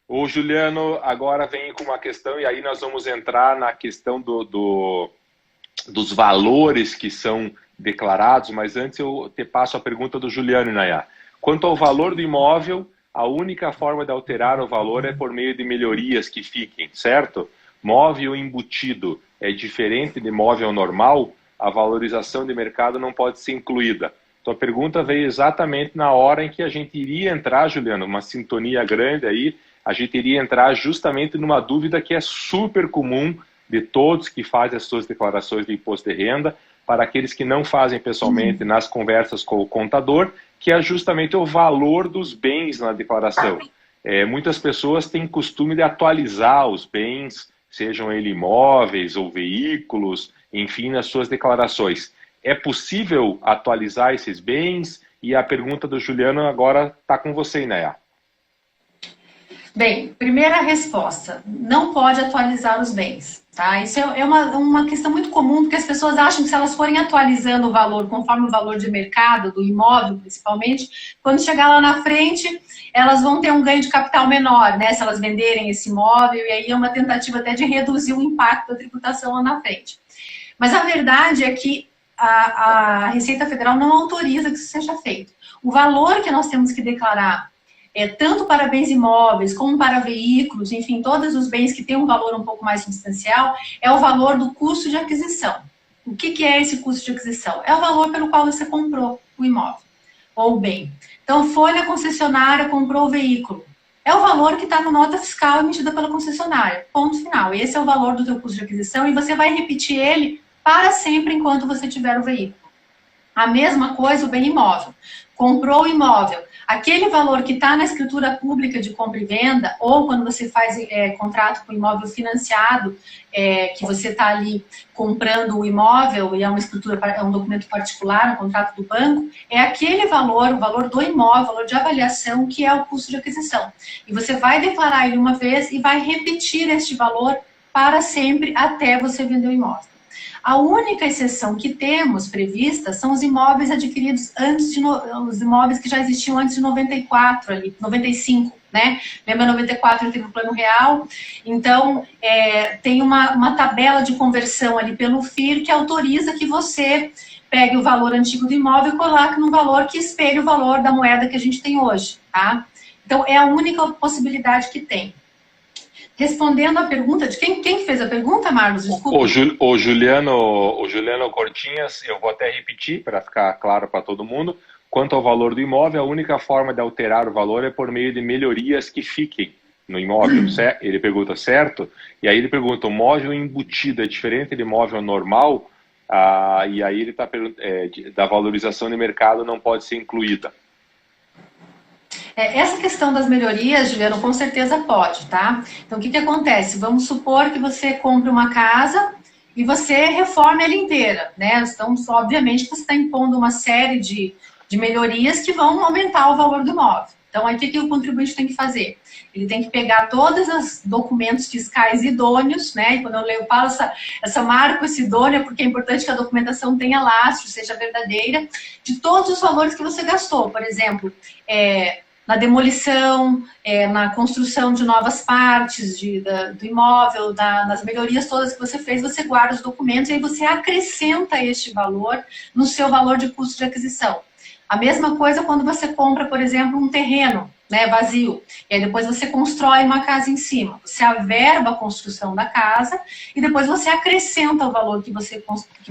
O Juliano agora vem com uma questão, e aí nós vamos entrar na questão dos valores que são declarados, mas antes eu te passo a pergunta do Juliano, Nayá. Quanto ao valor do imóvel, a única forma de alterar o valor é por meio de melhorias que fiquem, certo? Móvel embutido é diferente de móvel normal, a valorização de mercado não pode ser incluída. Tua pergunta veio exatamente na hora em que a gente iria entrar, Juliano, uma sintonia grande aí, a gente iria entrar justamente numa dúvida que é super comum de todos que fazem as suas declarações de imposto de renda, para aqueles que não fazem pessoalmente nas conversas com o contador, que é justamente o valor dos bens na declaração. Muitas pessoas têm costume de atualizar os bens, sejam eles imóveis ou veículos, enfim, nas suas declarações. É possível atualizar esses bens? E a pergunta do Juliano agora está com você, Nayá. Bem, primeira resposta, não pode atualizar os bens, tá? Isso é uma questão muito comum, porque as pessoas acham que se elas forem atualizando o valor, conforme o valor de mercado, do imóvel principalmente, quando chegar lá na frente, elas vão ter um ganho de capital menor, né? Se elas venderem esse imóvel, e aí é uma tentativa até de reduzir o impacto da tributação lá na frente. Mas a verdade é que a Receita Federal não autoriza que isso seja feito. O valor que nós temos que declarar tanto para bens imóveis, como para veículos, enfim, todos os bens que têm um valor um pouco mais substancial, é o valor do custo de aquisição. O que é esse custo de aquisição? É o valor pelo qual você comprou o imóvel ou o bem. Então, foi na concessionária, comprou o veículo. É o valor que está na nota fiscal emitida pela concessionária. Ponto final. Esse é o valor do teu custo de aquisição e você vai repetir ele para sempre enquanto você tiver o veículo. A mesma coisa o bem imóvel. Comprou o imóvel. Aquele valor que está na escritura pública de compra e venda, ou quando você faz contrato com imóvel financiado, que você está ali comprando o imóvel, e é uma escritura, é um documento particular, um contrato do banco, é aquele valor, o valor do imóvel, o valor de avaliação, que é o custo de aquisição. E você vai declarar ele uma vez e vai repetir este valor para sempre até você vender o imóvel. A única exceção que temos prevista são os imóveis adquiridos antes de os imóveis que já existiam antes de 94, ali, 95, né? Lembra 94 teve o Plano Real? Então, tem uma tabela de conversão ali pelo FIR que autoriza que você pegue o valor antigo do imóvel e coloque num valor que espelhe o valor da moeda que a gente tem hoje, tá? Então, é a única possibilidade que tem. Respondendo à pergunta de quem fez a pergunta, Marlos? Desculpa. O Juliano Cortinhas, eu vou até repetir para ficar claro para todo mundo. Quanto ao valor do imóvel, a única forma de alterar o valor é por meio de melhorias que fiquem no imóvel. Certo? Ele pergunta, certo? E aí ele pergunta, o móvel embutido é diferente de móvel normal? E aí ele está perguntando, da valorização de mercado não pode ser incluída. Essa questão das melhorias, Juliano, com certeza pode, tá? Então, o que acontece? Vamos supor que você compre uma casa e você reforma ela inteira, né? Então, obviamente, você está impondo uma série de melhorias que vão aumentar o valor do imóvel. Então, aí o que o contribuinte tem que fazer? Ele tem que pegar todos os documentos fiscais idôneos, né? E quando eu falo essa marca, esse idôneo, porque é importante que a documentação tenha lastro, seja verdadeira, de todos os valores que você gastou. Por exemplo, na demolição, na construção de novas partes do imóvel, nas melhorias todas que você fez, você guarda os documentos e aí você acrescenta este valor no seu valor de custo de aquisição. A mesma coisa quando você compra, por exemplo, um terreno, né, vazio, e aí depois você constrói uma casa em cima. Você averba a construção da casa e depois você acrescenta o valor que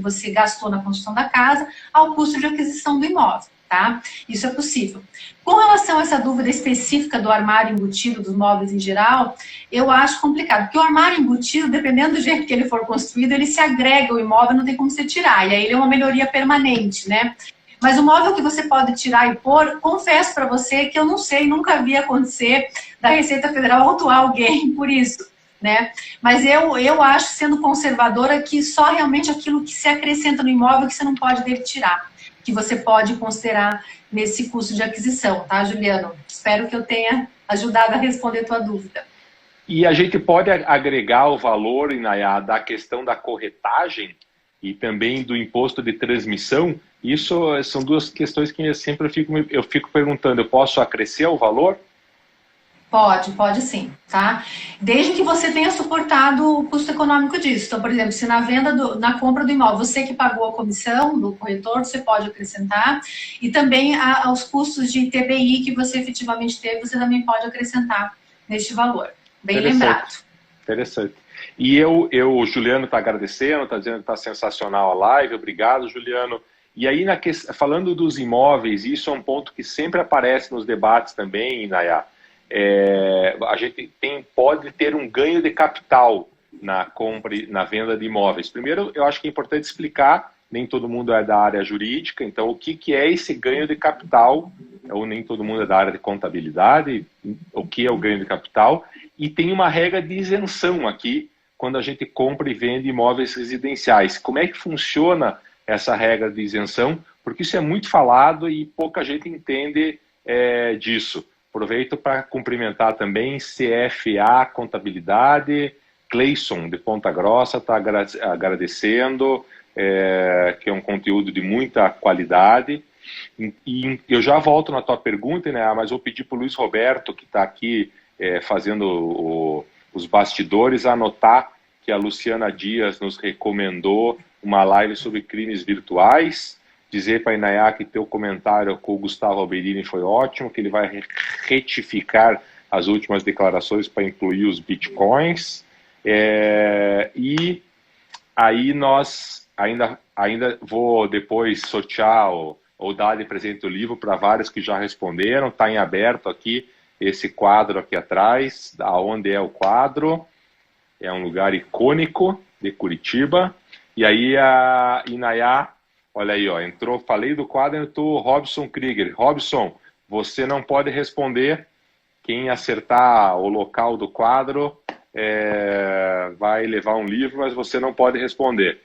você gastou na construção da casa ao custo de aquisição do imóvel. Tá? Isso é possível. Com relação a essa dúvida específica do armário embutido, dos móveis em geral, eu acho complicado, porque o armário embutido, dependendo do jeito que ele for construído, ele se agrega ao imóvel, não tem como você tirar, e aí ele é uma melhoria permanente, né? Mas o móvel que você pode tirar e pôr, confesso para você que eu não sei, nunca vi acontecer da Receita Federal autuar alguém por isso, né? Mas eu acho, sendo conservadora, que só realmente aquilo que se acrescenta no imóvel que você não pode dele tirar, que você pode considerar nesse custo de aquisição, tá, Juliano? Espero que eu tenha ajudado a responder a tua dúvida. E a gente pode agregar o valor, Inayá, da questão da corretagem e também do imposto de transmissão? Isso são duas questões que eu fico perguntando, eu posso acrescer o valor? Pode sim, tá? Desde que você tenha suportado o custo econômico disso. Então, por exemplo, se na compra do imóvel, você que pagou a comissão do corretor, você pode acrescentar. E também aos custos de TBI que você efetivamente teve, você também pode acrescentar neste valor. Bem lembrado. Interessante. E o Juliano está agradecendo, está dizendo que está sensacional a live. Obrigado, Juliano. E aí, falando dos imóveis, isso é um ponto que sempre aparece nos debates também, Inayá. A gente pode ter um ganho de capital na compra e na venda de imóveis. Primeiro, eu acho que é importante explicar, nem todo mundo é da área jurídica, então o que é esse ganho de capital, ou nem todo mundo é da área de contabilidade, o que é o ganho de capital, e tem uma regra de isenção aqui, quando a gente compra e vende imóveis residenciais. Como é que funciona essa regra de isenção? Porque isso é muito falado e pouca gente entende disso. Aproveito para cumprimentar também CFA Contabilidade, Cleison de Ponta Grossa está agradecendo, que é um conteúdo de muita qualidade. E eu já volto na tua pergunta, né, mas vou pedir para o Luiz Roberto, que está aqui fazendo os bastidores, anotar que a Luciana Dias nos recomendou uma live sobre crimes virtuais. Dizer para a Inayá que teu comentário com o Gustavo Alberini foi ótimo, que ele vai retificar as últimas declarações para incluir os bitcoins. E aí nós ainda vou depois sortear ou dar de presente o livro para vários que já responderam. Está em aberto aqui esse quadro aqui atrás. Aonde é o quadro? É um lugar icônico de Curitiba. E aí a Inayá, olha aí, ó, falei do quadro, entrou Robson Krieger. Robson, você não pode responder. Quem acertar o local do quadro vai levar um livro, mas você não pode responder.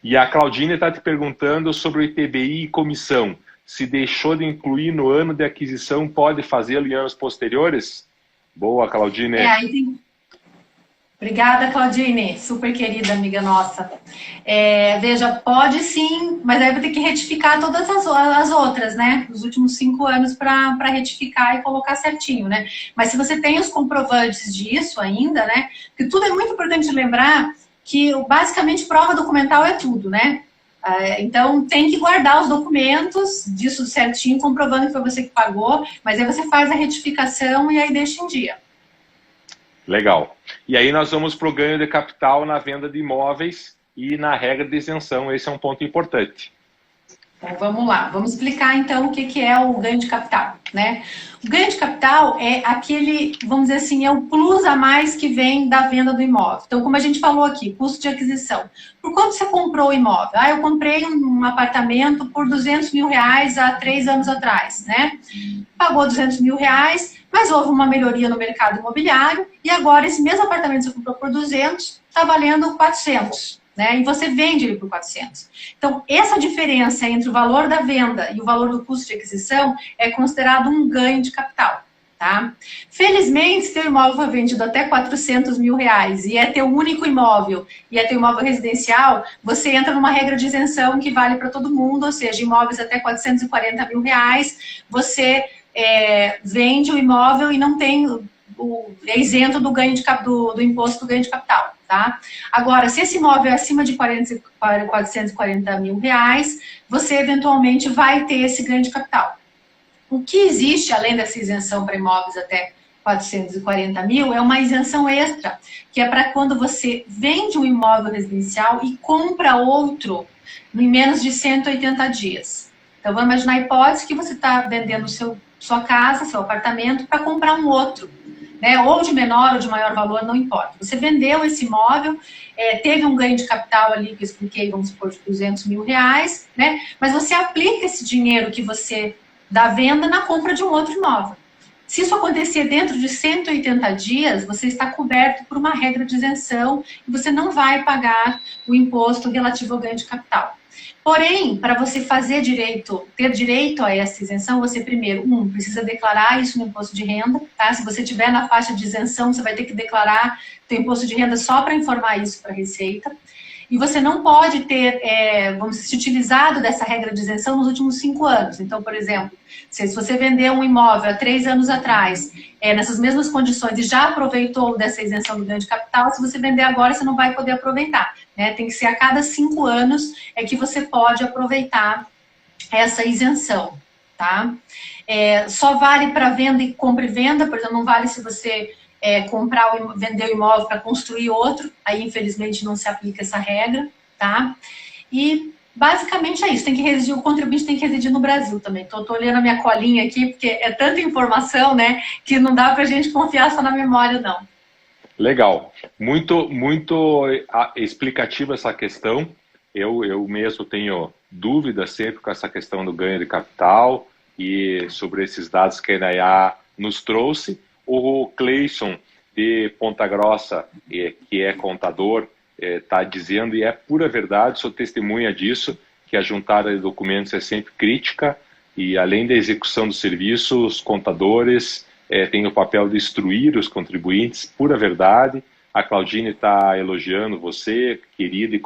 E a Claudine está te perguntando sobre o ITBI e comissão. Se deixou de incluir no ano de aquisição, pode fazê-lo em anos posteriores? Boa, Claudine. Obrigada, Claudine, super querida amiga nossa. Veja, pode sim, mas aí vai ter que retificar todas as outras, né? Os últimos 5 anos para retificar e colocar certinho, né? Mas se você tem os comprovantes disso ainda, né? Porque tudo é muito importante lembrar que basicamente prova documental é tudo, né? Então tem que guardar os documentos disso certinho, comprovando que foi você que pagou, mas aí você faz a retificação e aí deixa em dia. Legal. E aí nós vamos para o ganho de capital na venda de imóveis e na regra de isenção. Esse é um ponto importante. Então vamos lá, vamos explicar então o que é o ganho de capital, né? O ganho de capital é aquele, vamos dizer assim, é o plus a mais que vem da venda do imóvel. Então, como a gente falou aqui, custo de aquisição. Por quanto você comprou o imóvel? Eu comprei um apartamento por R$200 mil há 3 anos atrás, né? Pagou R$200 mil, mas houve uma melhoria no mercado imobiliário e agora esse mesmo apartamento que você comprou por 200 está valendo 400. Né? E você vende ele por 400. Então, essa diferença entre o valor da venda e o valor do custo de aquisição é considerado um ganho de capital. Tá? Felizmente, se o imóvel foi vendido até R$400 mil e é teu único imóvel e é teu imóvel residencial, você entra numa regra de isenção que vale para todo mundo, ou seja, imóveis até R$440 mil, você vende o imóvel e não tem é isento do ganho do imposto do ganho de capital. Tá? Agora, se esse imóvel é acima de R$440 mil, você eventualmente vai ter esse ganho de capital. O que existe, além dessa isenção para imóveis até 440 mil, é uma isenção extra, que é para quando você vende um imóvel residencial e compra outro em menos de 180 dias. Então, vamos imaginar a hipótese que você está vendendo sua casa, seu apartamento, para comprar um outro. Né, ou de menor ou de maior valor, não importa. Você vendeu esse imóvel, teve um ganho de capital ali, que eu expliquei, vamos supor, de R$200 mil, né, mas você aplica esse dinheiro que você da venda na compra de um outro imóvel. Se isso acontecer dentro de 180 dias, você está coberto por uma regra de isenção e você não vai pagar o imposto relativo ao ganho de capital. Porém, para você ter direito a essa isenção, você primeiro, precisa declarar isso no imposto de renda, tá? Se você estiver na faixa de isenção, você vai ter que declarar o imposto de renda só para informar isso para a Receita. E você não pode ter, se utilizado dessa regra de isenção nos últimos 5 anos. Então, por exemplo, se você vendeu um imóvel há 3 anos atrás, nessas mesmas condições, e já aproveitou dessa isenção do ganho de capital, se você vender agora, você não vai poder aproveitar. Né? Tem que ser a cada 5 anos que você pode aproveitar essa isenção. Tá? Só vale para venda e compra e venda, por exemplo, não vale se você vender o imóvel para construir outro, aí infelizmente não se aplica essa regra, tá? E basicamente é isso, o contribuinte tem que residir no Brasil também. Tô olhando a minha colinha aqui, porque é tanta informação, né, que não dá pra gente confiar só na memória, não. Legal, muito explicativa essa questão. Eu mesmo tenho dúvidas sempre com essa questão do ganho de capital e sobre esses dados que a Inayá nos trouxe. O Cleison de Ponta Grossa, que é contador, está dizendo, e é pura verdade, sou testemunha disso, que a juntada de documentos é sempre crítica, e além da execução do serviço, os contadores têm o papel de instruir os contribuintes, pura verdade. A Claudine está elogiando você, querida e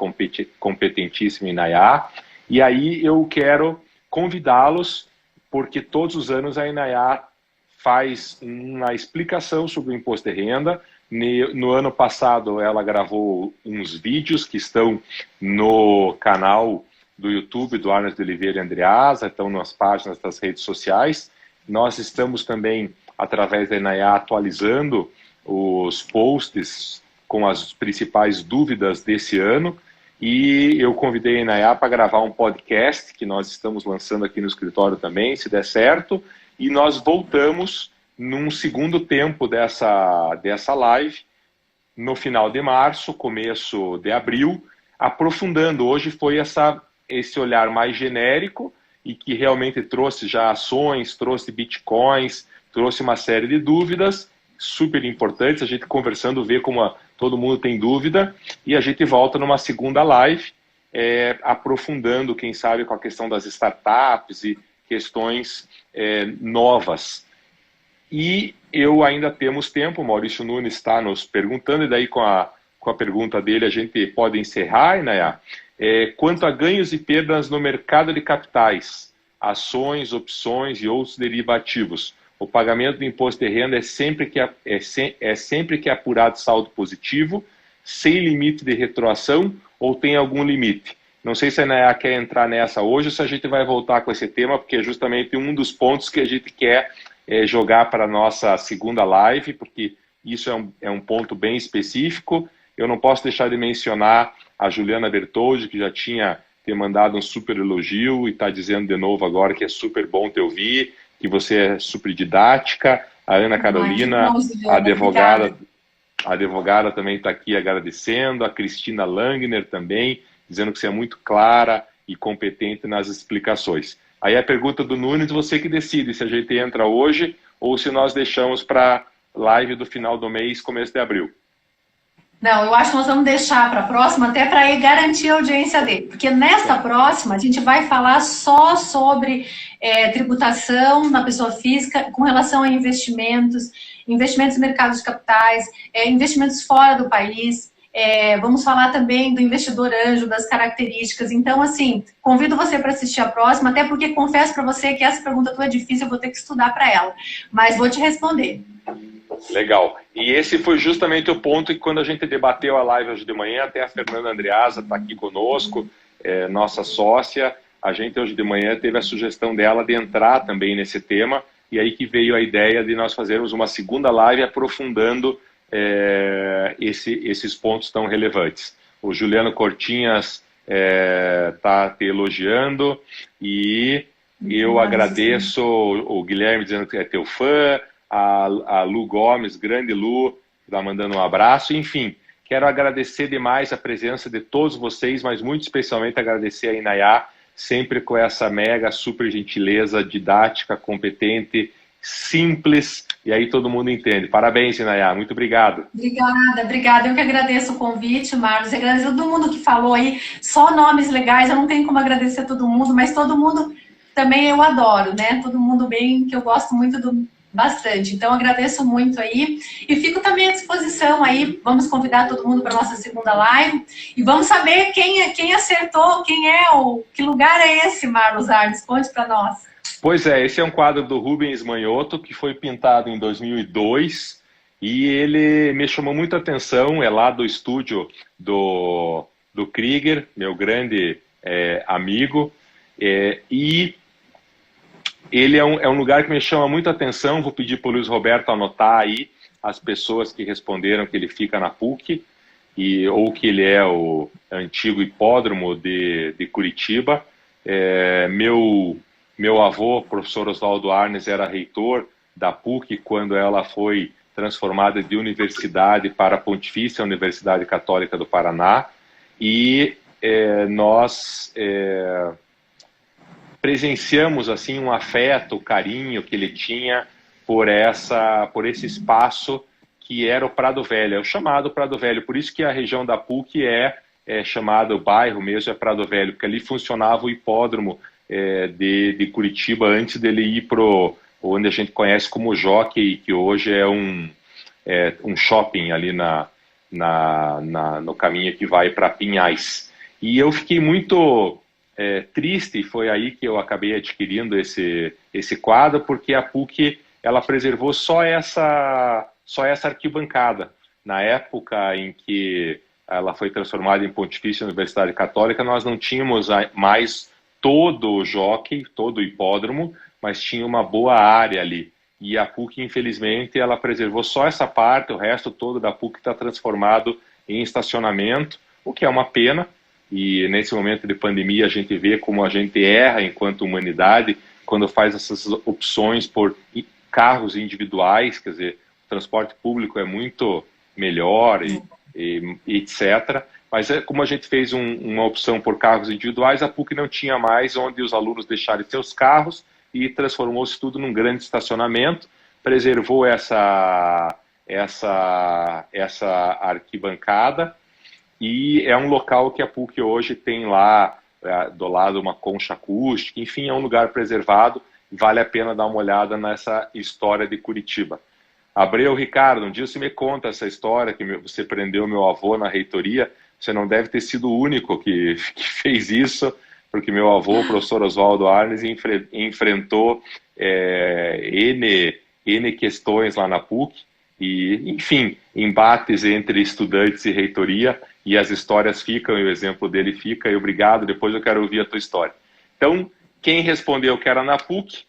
competentíssima Inayá, e aí eu quero convidá-los, porque todos os anos a Inayá faz uma explicação sobre o imposto de renda. No ano passado ela gravou uns vídeos que estão no canal do YouTube do Arnes de Oliveira e Andreasa, estão nas páginas das redes sociais. Nós estamos também, através da Inayá, atualizando os posts com as principais dúvidas desse ano, e eu convidei a Inayá para gravar um podcast que nós estamos lançando aqui no escritório também, se der certo. E nós voltamos num segundo tempo dessa live, no final de março, começo de abril, aprofundando. Hoje foi esse olhar mais genérico e que realmente trouxe já ações, trouxe bitcoins, trouxe uma série de dúvidas super importantes, a gente conversando, vê como todo mundo tem dúvida, e a gente volta numa segunda live, aprofundando, quem sabe, com a questão das startups e questões novas. E eu ainda temos tempo, o Maurício Nunes está nos perguntando, e daí com a pergunta dele a gente pode encerrar, Inaya. Quanto a ganhos e perdas no mercado de capitais, ações, opções e outros derivativos, o pagamento do imposto de renda é sempre que é apurado saldo positivo, sem limite de retroação ou tem algum limite? Não sei se a Inaya quer entrar nessa hoje ou se a gente vai voltar com esse tema, porque é justamente um dos pontos que a gente quer jogar para a nossa segunda live, porque isso é um ponto bem específico. Eu não posso deixar de mencionar a Juliana Bertoldi, que já tinha te mandado um super elogio e está dizendo de novo agora que é super bom te ouvir, que você é super didática. A Ana Carolina, a advogada também está aqui agradecendo. A Cristina Langner também, dizendo que você é muito clara e competente nas explicações. Aí a pergunta do Nunes, você que decide se a gente entra hoje ou se nós deixamos para live do final do mês, começo de abril. Não, eu acho que nós vamos deixar para a próxima, até para garantir a audiência dele. Porque nessa próxima, a gente vai falar só sobre tributação na pessoa física com relação a investimentos no mercado de capitais, investimentos fora do país. Vamos falar também do investidor anjo, das características. Então, assim, convido você para assistir a próxima, até porque confesso para você que essa pergunta tua é difícil, eu vou ter que estudar para ela. Mas vou te responder. Legal. E esse foi justamente o ponto que quando a gente debateu a live hoje de manhã, até a Fernanda Andreasa está aqui conosco, nossa sócia, a gente hoje de manhã teve a sugestão dela de entrar também nesse tema, e aí que veio a ideia de nós fazermos uma segunda live aprofundando esses pontos tão relevantes. O Juliano Cortinhas está te elogiando, e eu agradeço o Guilherme dizendo que é teu fã, a Lu Gomes, grande Lu, está mandando um abraço. Enfim, quero agradecer demais a presença de todos vocês, mas muito especialmente agradecer a Inaya, sempre com essa mega super gentileza, didática, competente, simples, e aí todo mundo entende. Parabéns, Inaya, muito obrigado. Obrigada. Eu que agradeço o convite, Marcos. Eu agradeço a todo mundo que falou aí, só nomes legais, eu não tenho como agradecer a todo mundo, mas todo mundo também eu adoro, né? Todo mundo bem, que eu gosto muito bastante. Então, agradeço muito aí. E fico também à disposição aí. Vamos convidar todo mundo para a nossa segunda live. E vamos saber quem acertou, que lugar é esse, Marlos Arnes? Conte para nós. Pois é, esse é um quadro do Rubens Manhoto, que foi pintado em 2002. E ele me chamou muita atenção. É lá do estúdio do Krieger, meu grande amigo. E ele é um lugar que me chama muita atenção. Vou pedir para o Luiz Roberto anotar aí as pessoas que responderam que ele fica na PUC, ou que ele é o antigo hipódromo de Curitiba. Meu avô, professor Oswaldo Arnes, era reitor da PUC quando ela foi transformada de universidade para a Pontifícia Universidade Católica do Paraná. E nós presenciamos assim um afeto, carinho que ele tinha por esse espaço que era o Prado Velho, é o chamado Prado Velho. Por isso que a região da PUC é chamada, o bairro mesmo é Prado Velho, porque ali funcionava o hipódromo de Curitiba antes dele ir para onde a gente conhece como Jockey, que hoje é um shopping ali no caminho que vai para Pinhais. E eu fiquei muito triste, foi aí que eu acabei adquirindo esse quadro, porque a PUC ela preservou só essa arquibancada. Na época em que ela foi transformada em Pontifícia Universidade Católica, nós não tínhamos mais todo o jockey, todo o hipódromo, mas tinha uma boa área ali. E a PUC, infelizmente, ela preservou só essa parte, o resto todo da PUC está transformado em estacionamento, o que é uma pena. E nesse momento de pandemia a gente vê como a gente erra enquanto humanidade quando faz essas opções por carros individuais, quer dizer, o transporte público é muito melhor e etc. Mas como a gente fez uma opção por carros individuais, a PUC não tinha mais onde os alunos deixarem seus carros e transformou-se tudo num grande estacionamento, preservou essa arquibancada. E é um local que a PUC hoje tem lá, do lado, uma concha acústica, enfim, é um lugar preservado, vale a pena dar uma olhada nessa história de Curitiba. Abreu, Ricardo, um dia você me conta essa história que você prendeu meu avô na reitoria. Você não deve ter sido o único que fez isso, porque meu avô, o professor Oswaldo Arnes, enfrentou N questões lá na PUC, e, enfim, embates entre estudantes e reitoria, e as histórias ficam, e o exemplo dele fica, e obrigado, depois eu quero ouvir a tua história. Então, quem respondeu que era na PUC,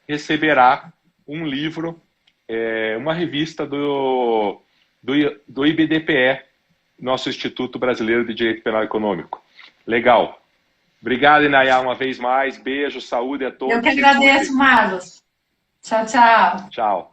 receberá um livro, uma revista do IBDPE, nosso Instituto Brasileiro de Direito Penal Econômico. Legal. Obrigado, Inayá, uma vez mais. Beijo, saúde a todos. Eu que agradeço, Marlos. Tchau, tchau. Tchau.